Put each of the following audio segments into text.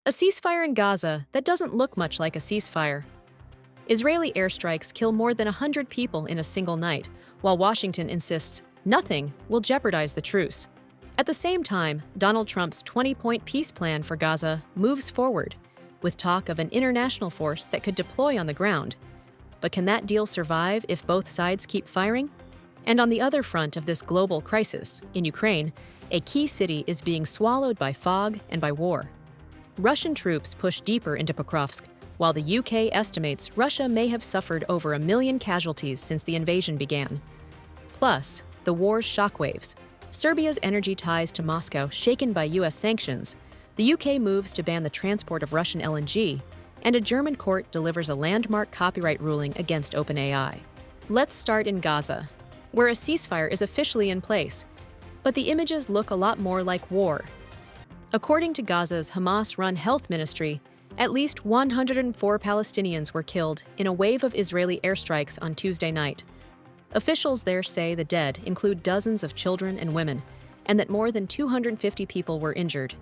A ceasefire in Gaza that doesn't look much like a ceasefire. Israeli airstrikes kill more than 100 people in a single night, while Washington insists nothing will jeopardize the truce. At the same time, Donald Trump's 20-point peace plan for Gaza moves forward, with talk of an international force that could deploy on the ground. But can that deal survive if both sides keep firing? And on the other front of this global crisis, in Ukraine, a key city is being swallowed by fog and by war. Russian troops push deeper into Pokrovsk, while the UK estimates Russia may have suffered over 1 million casualties since the invasion began. Plus, the war's shockwaves. Serbia's energy ties to Moscow shaken by US sanctions, the UK moves to ban the transport of Russian LNG, and a German court delivers a landmark copyright ruling against OpenAI. Let's start in Gaza, where a ceasefire is officially in place, but the images look a lot more like war. According to Gaza's Hamas-run health ministry, at least 104 Palestinians were killed in a wave of Israeli airstrikes on Tuesday night. Officials there say the dead include dozens of children and women, and that more than 250 people were injured.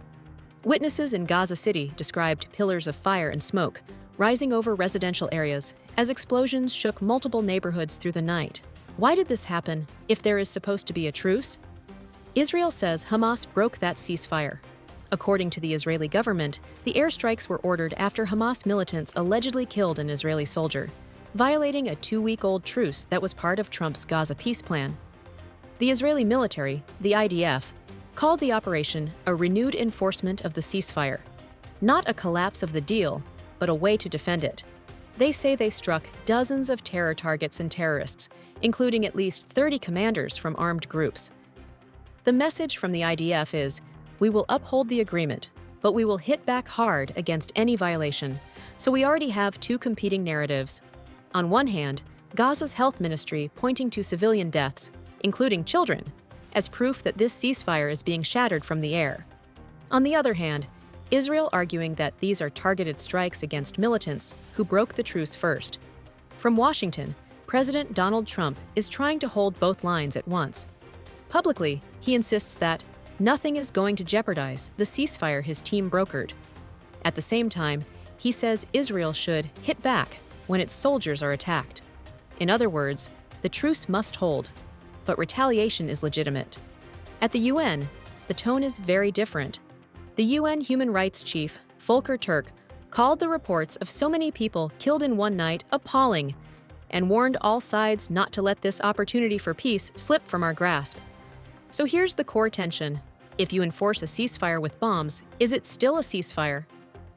Witnesses in Gaza City described pillars of fire and smoke rising over residential areas as explosions shook multiple neighborhoods through the night. Why did this happen if there is supposed to be a truce? Israel says Hamas broke that ceasefire. According to the Israeli government, the airstrikes were ordered after Hamas militants allegedly killed an Israeli soldier, violating a 2-week-old truce that was part of Trump's Gaza peace plan. The Israeli military, the IDF, called the operation a renewed enforcement of the ceasefire. Not a collapse of the deal, but a way to defend it. They say they struck dozens of terror targets and terrorists, including at least 30 commanders from armed groups. The message from the IDF is, "We will uphold the agreement, but we will hit back hard against any violation." So we already have two competing narratives. On one hand, Gaza's health ministry pointing to civilian deaths, including children, as proof that this ceasefire is being shattered from the air. On the other hand, Israel arguing that these are targeted strikes against militants who broke the truce first. From Washington, President Donald Trump is trying to hold both lines at once. Publicly, he insists that nothing is going to jeopardize the ceasefire his team brokered. At the same time, he says Israel should hit back when its soldiers are attacked. In other words, the truce must hold, but retaliation is legitimate. At the UN, the tone is very different. The UN Human Rights Chief, Volker Turk, called the reports of so many people killed in one night appalling and warned all sides not to let this opportunity for peace slip from our grasp. So here's the core tension. If you enforce a ceasefire with bombs, is it still a ceasefire?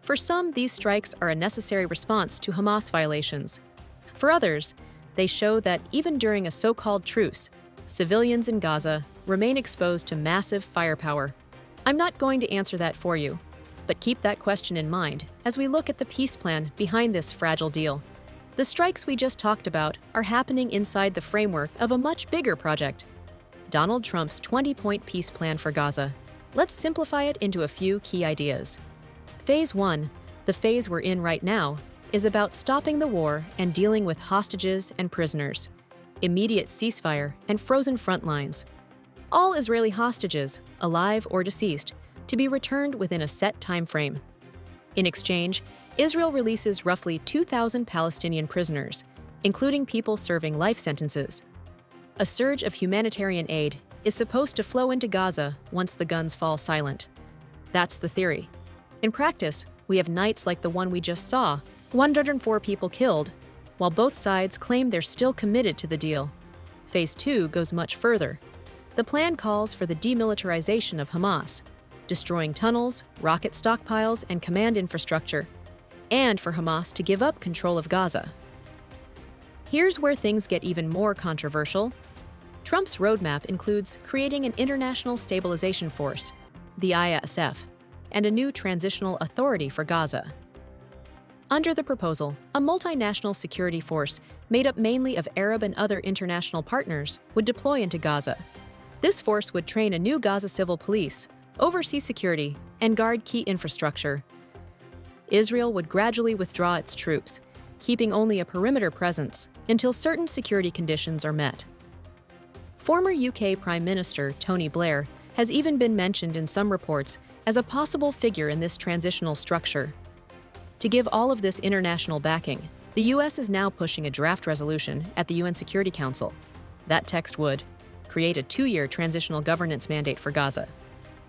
For some, these strikes are a necessary response to Hamas violations. For others, they show that even during a so-called truce, civilians in Gaza remain exposed to massive firepower. I'm not going to answer that for you, but keep that question in mind as we look at the peace plan behind this fragile deal. The strikes we just talked about are happening inside the framework of a much bigger project. Donald Trump's 20-point peace plan for Gaza. Let's simplify it into a few key ideas. Phase 1, the phase we're in right now, is about stopping the war and dealing with hostages and prisoners, immediate ceasefire and frozen front lines. All Israeli hostages, alive or deceased, to be returned within a set time frame. In exchange, Israel releases roughly 2,000 Palestinian prisoners, including people serving life sentences. A surge of humanitarian aid is supposed to flow into Gaza once the guns fall silent. That's the theory. In practice, we have nights like the one we just saw, 104 people killed, while both sides claim they're still committed to the deal. Phase 2 goes much further. The plan calls for the demilitarization of Hamas, destroying tunnels, rocket stockpiles, and command infrastructure, and for Hamas to give up control of Gaza. Here's where things get even more controversial. Trump's roadmap includes creating an international stabilization force, the ISF, and a new transitional authority for Gaza. Under the proposal, a multinational security force made up mainly of Arab and other international partners would deploy into Gaza. This force would train a new Gaza civil police, oversee security, and guard key infrastructure. Israel would gradually withdraw its troops, keeping only a perimeter presence until certain security conditions are met. Former UK Prime Minister Tony Blair has even been mentioned in some reports as a possible figure in this transitional structure. To give all of this international backing, the U.S. is now pushing a draft resolution at the UN Security Council. That text would create a 2-year transitional governance mandate for Gaza,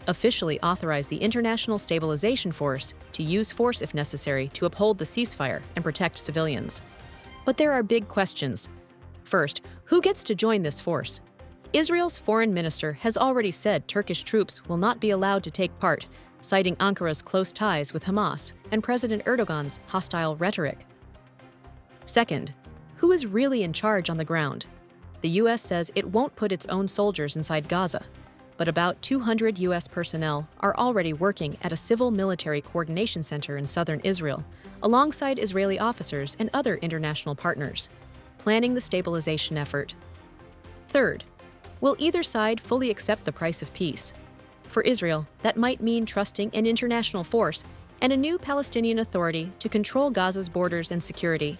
officially authorize the International Stabilization Force to use force if necessary to uphold the ceasefire and protect civilians. But there are big questions. First, who gets to join this force? Israel's foreign minister has already said Turkish troops will not be allowed to take part, citing Ankara's close ties with Hamas and President Erdogan's hostile rhetoric. Second, who is really in charge on the ground? The U.S. says it won't put its own soldiers inside Gaza, but about 200 U.S. personnel are already working at a civil-military coordination center in southern Israel, alongside Israeli officers and other international partners, planning the stabilization effort. Third, will either side fully accept the price of peace? For Israel, that might mean trusting an international force and a new Palestinian Authority to control Gaza's borders and security.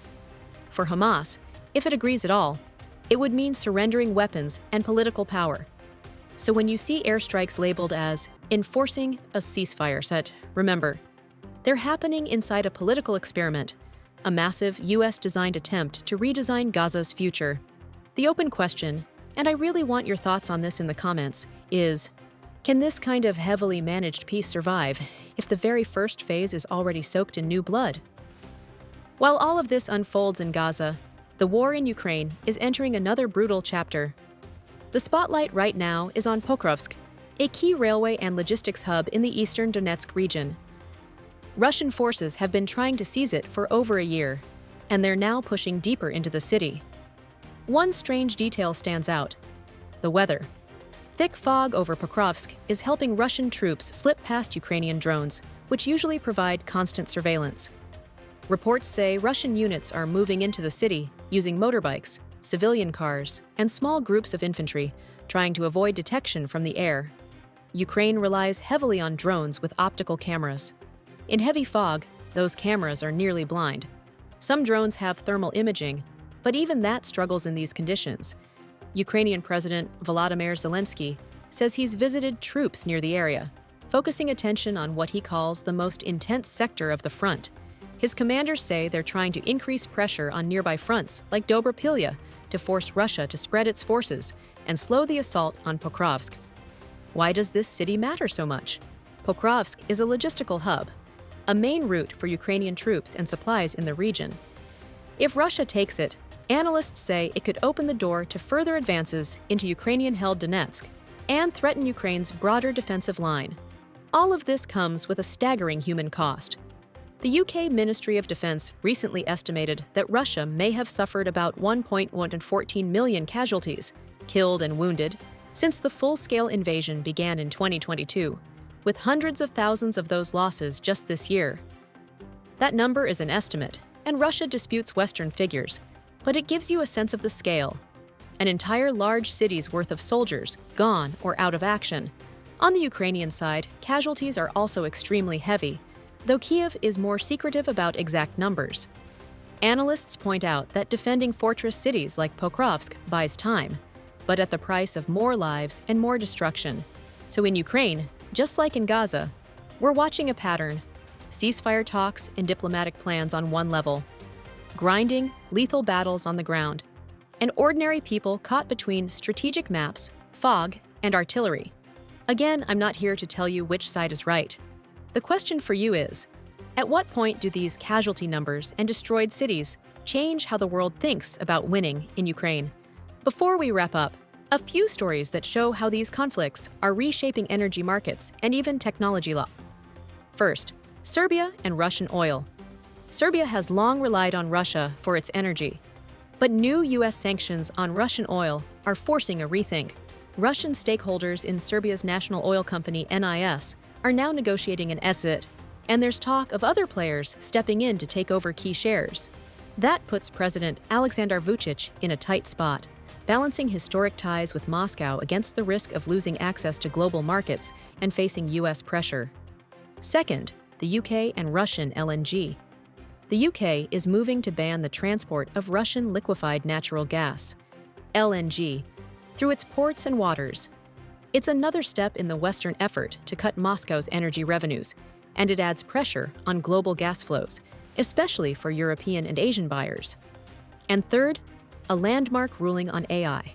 For Hamas, if it agrees at all, it would mean surrendering weapons and political power. So when you see airstrikes labeled as enforcing a ceasefire set, remember, they're happening inside a political experiment, a massive US-designed attempt to redesign Gaza's future. The open question, and I really want your thoughts on this in the comments, is, can this kind of heavily managed peace survive if the very first phase is already soaked in new blood? While all of this unfolds in Gaza, the war in Ukraine is entering another brutal chapter. The spotlight right now is on Pokrovsk, a key railway and logistics hub in the eastern Donetsk region. Russian forces have been trying to seize it for over a year, and they're now pushing deeper into the city. One strange detail stands out: the weather. Thick fog over Pokrovsk is helping Russian troops slip past Ukrainian drones, which usually provide constant surveillance. Reports say Russian units are moving into the city using motorbikes, civilian cars, and small groups of infantry, trying to avoid detection from the air. Ukraine relies heavily on drones with optical cameras. In heavy fog, those cameras are nearly blind. Some drones have thermal imaging, but even that struggles in these conditions. Ukrainian President Volodymyr Zelensky says he's visited troops near the area, focusing attention on what he calls the most intense sector of the front. His commanders say they're trying to increase pressure on nearby fronts like Dobrapilya to force Russia to spread its forces and slow the assault on Pokrovsk. Why does this city matter so much? Pokrovsk is a logistical hub, a main route for Ukrainian troops and supplies in the region. If Russia takes it, analysts say it could open the door to further advances into Ukrainian-held Donetsk and threaten Ukraine's broader defensive line. All of this comes with a staggering human cost. The UK Ministry of Defense recently estimated that Russia may have suffered about 1.114 million casualties, killed and wounded, since the full-scale invasion began in 2022, with hundreds of thousands of those losses just this year. That number is an estimate, and Russia disputes Western figures, but it gives you a sense of the scale. An entire large city's worth of soldiers gone or out of action. On the Ukrainian side, casualties are also extremely heavy, though Kyiv is more secretive about exact numbers. Analysts point out that defending fortress cities like Pokrovsk buys time, but at the price of more lives and more destruction. So in Ukraine, just like in Gaza, we're watching a pattern: ceasefire talks and diplomatic plans on one level, grinding, lethal battles on the ground, and ordinary people caught between strategic maps, fog, and artillery. Again, I'm not here to tell you which side is right. The question for you is, at what point do these casualty numbers and destroyed cities change how the world thinks about winning in Ukraine? Before we wrap up, a few stories that show how these conflicts are reshaping energy markets and even technology law. First, Serbia and Russian oil. Serbia has long relied on Russia for its energy, but new U.S. sanctions on Russian oil are forcing a rethink. Russian stakeholders in Serbia's national oil company NIS are now negotiating an exit, and there's talk of other players stepping in to take over key shares. That puts President Alexander Vučić in a tight spot, balancing historic ties with Moscow against the risk of losing access to global markets and facing U.S. pressure. Second, the UK and Russian LNG. The UK is moving to ban the transport of Russian liquefied natural gas, LNG, through its ports and waters. It's another step in the Western effort to cut Moscow's energy revenues, and it adds pressure on global gas flows, especially for European and Asian buyers. And third, a landmark ruling on AI.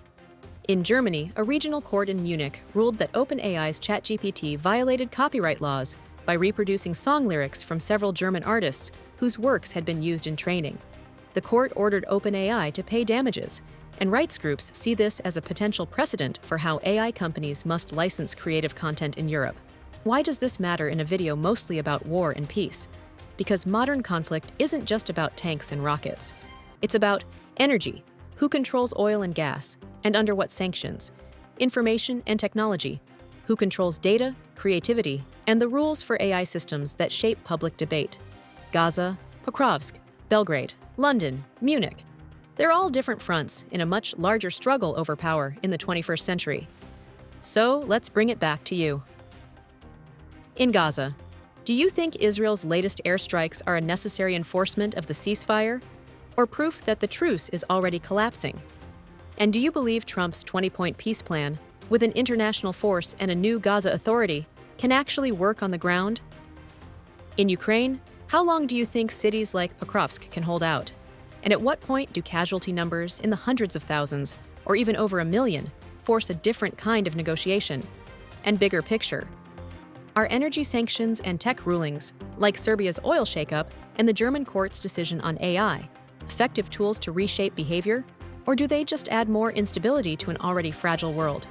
In Germany, a regional court in Munich ruled that OpenAI's ChatGPT violated copyright laws by reproducing song lyrics from several German artists whose works had been used in training. The court ordered OpenAI to pay damages, and rights groups see this as a potential precedent for how AI companies must license creative content in Europe. Why does this matter in a video mostly about war and peace? Because modern conflict isn't just about tanks and rockets. It's about energy, who controls oil and gas, and under what sanctions, information and technology, who controls data, creativity, and the rules for AI systems that shape public debate. Gaza, Pokrovsk, Belgrade, London, Munich. They're all different fronts in a much larger struggle over power in the 21st century. So let's bring it back to you. In Gaza, do you think Israel's latest airstrikes are a necessary enforcement of the ceasefire, or proof that the truce is already collapsing? And do you believe Trump's 20-point peace plan, with an international force and a new Gaza Authority, can actually work on the ground? In Ukraine, how long do you think cities like Pokrovsk can hold out? And at what point do casualty numbers in the hundreds of thousands, or even over 1 million, force a different kind of negotiation? And bigger picture, are energy sanctions and tech rulings, like Serbia's oil shakeup and the German court's decision on AI, effective tools to reshape behavior, or do they just add more instability to an already fragile world?